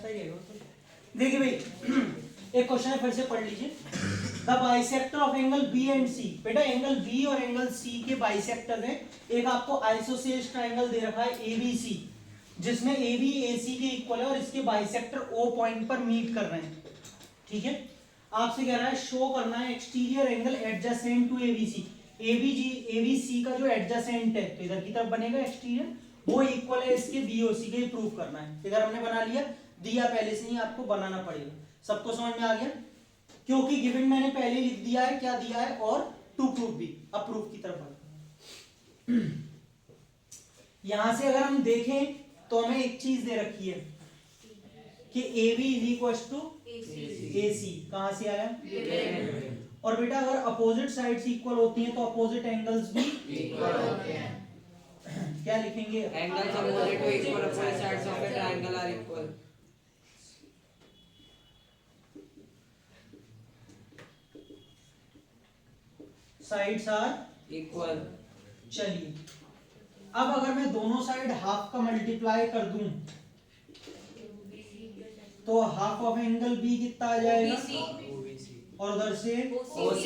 ही रहेगा। देखिए भाई एक क्वेश्चन है, फिर से पढ़ लीजिए। The bisector of angle B and C. बेटा एंगल बी और एंगल सी के बाइसेक्टर है। एक आपको आइसोसेलेस ट्रायंगल दे रखा है एबीसी, जिसमें ए बी ए सी के इक्वल है और इसके बाइसेक्टर ओ पॉइंट पर मीट कर रहे हैं। ठीक है, आपसे कह रहा है शो करना है exterior angle adjacent to ABC. ABC का जो एडजेसेंट है तो इधर की तरफ बनेगा एक्सटीरियर, वो इक्वल है इसके बीओसी के, प्रूव करना है। इधर हमने बना लिया, दिया पहले से ही, आपको बनाना पड़ेगा। सबको समझ में आ गया? क्योंकि गिवन मैंने पहले लिख दिया है, क्या दिया है, और टू प्रूफ भी। अब प्रूफ की तरफ बढ़ते हैं। यहां से अगर हम देखें तो हमें एक चीज दे रखी है कि AB is equal to AC। कहां से आया? और बेटा अगर अपोजिट साइड्स इक्वल होती हैं तो अपोजिट एंगल्स भी इक्वल होते हैं। क्या लिखेंगे? Angles opposite to equal opposite sides of a triangle are equal. Sides are equal. चलिए अब अगर मैं दोनों साइड हाफ का मल्टीप्लाई कर दूं तो हाफ ऑफ एंगल बी कितना आ जाएगा? और उधर से OC।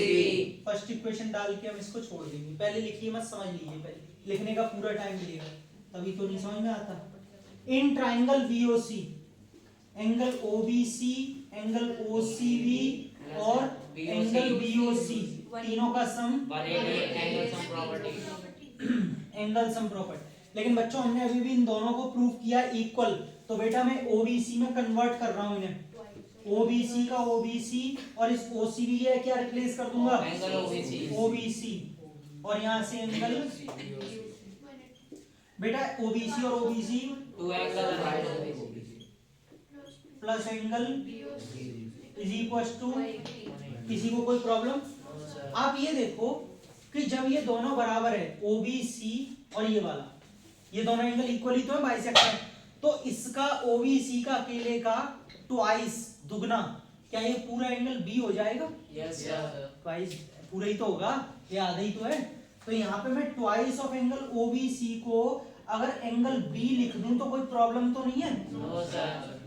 फर्स्ट इक्वेशन डाल के हम इसको छोड़ देंगे। पहले लिखिए मत, समझ लीजिए, पहले लिखने का पूरा टाइम मिलेगा, तभी तो नहीं समझ में आता। In triangle BOC angle OBC, angle OCB और एंगल बीओसी, तीनों का सम एंगल सम प्रॉपर्टी। लेकिन बच्चों हमने अभी भी इन दोनों को प्रूव किया इक्वल, तो बेटा मैं ओबीसी में कन्वर्ट कर रहा हूं इन्हें। ओबीसी का ओबीसी और इस ओसीबी का क्या रिप्लेस कर दूंगा? ओबीसी। और यहां से एंगल बेटा ओबीसी और OBC to angle plus angle is equal to. किसी को कोई प्रॉब्लम? आप ये देखो कि जब ये दोनों बराबर है, ओबीसी और ये वाला, ये दोनों एंगल इक्वल ही तो है, बाइसेक्टर, तो इसका ओबीसी का अकेले का ट्वाइस, दुगना, क्या ये पूरा एंगल बी हो जाएगा? Yes sir. ट्वाइस पूरा ही तो होगा, ये आधा ही तो है। तो यहाँ पे मैं ट्वाइस ऑफ एंगल ओबीसी को अगर एंगल बी लिख दूं तो कोई प्रॉब्लम तो नहीं है? No sir.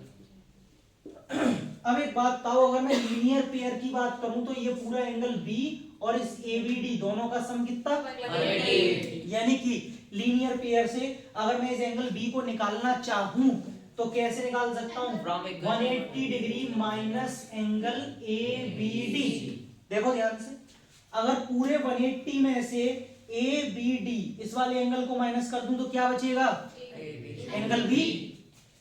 अब एक बात बताओ, अगर मैं लीनियर पेयर की बात करूं तो ये पूरा एंगल बी और इस एबीडी दोनों का सम कितना? 180। यानी कि लीनियर पेयर से अगर मैं इस एंगल बी को निकालना चाहूं तो कैसे निकाल सकता हूं? 180 डिग्री माइनस एंगल एबीडी। देखो ध्यान से, अगर पूरे 180 में से एबीडी इस वाले एंगल को माइनस कर दूं तो क्या बचेगा? Angle B.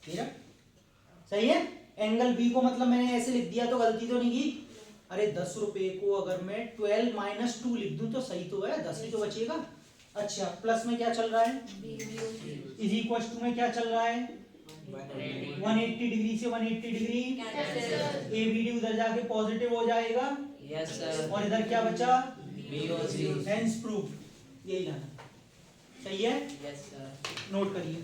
सही है? एंगल बी को मतलब मैंने ऐसे लिख दिया तो गलती तो नहीं की? अरे 10 रुपए को अगर मैं 12 माइनस 2 लिख दूं तो सही तो है, 10 ही तो बचेगा। अच्छा, प्लस में क्या चल रहा है? इज इक्वल टू में क्या चल रहा है? 180 डिग्री से 180 डिग्री एबीडी उधर जाके पॉजिटिव हो जाएगा। Yes sir. और इधर क्या बचा? बीओसी। Hence proof. यही लाना। सही है? Yes sir. नोट करिए।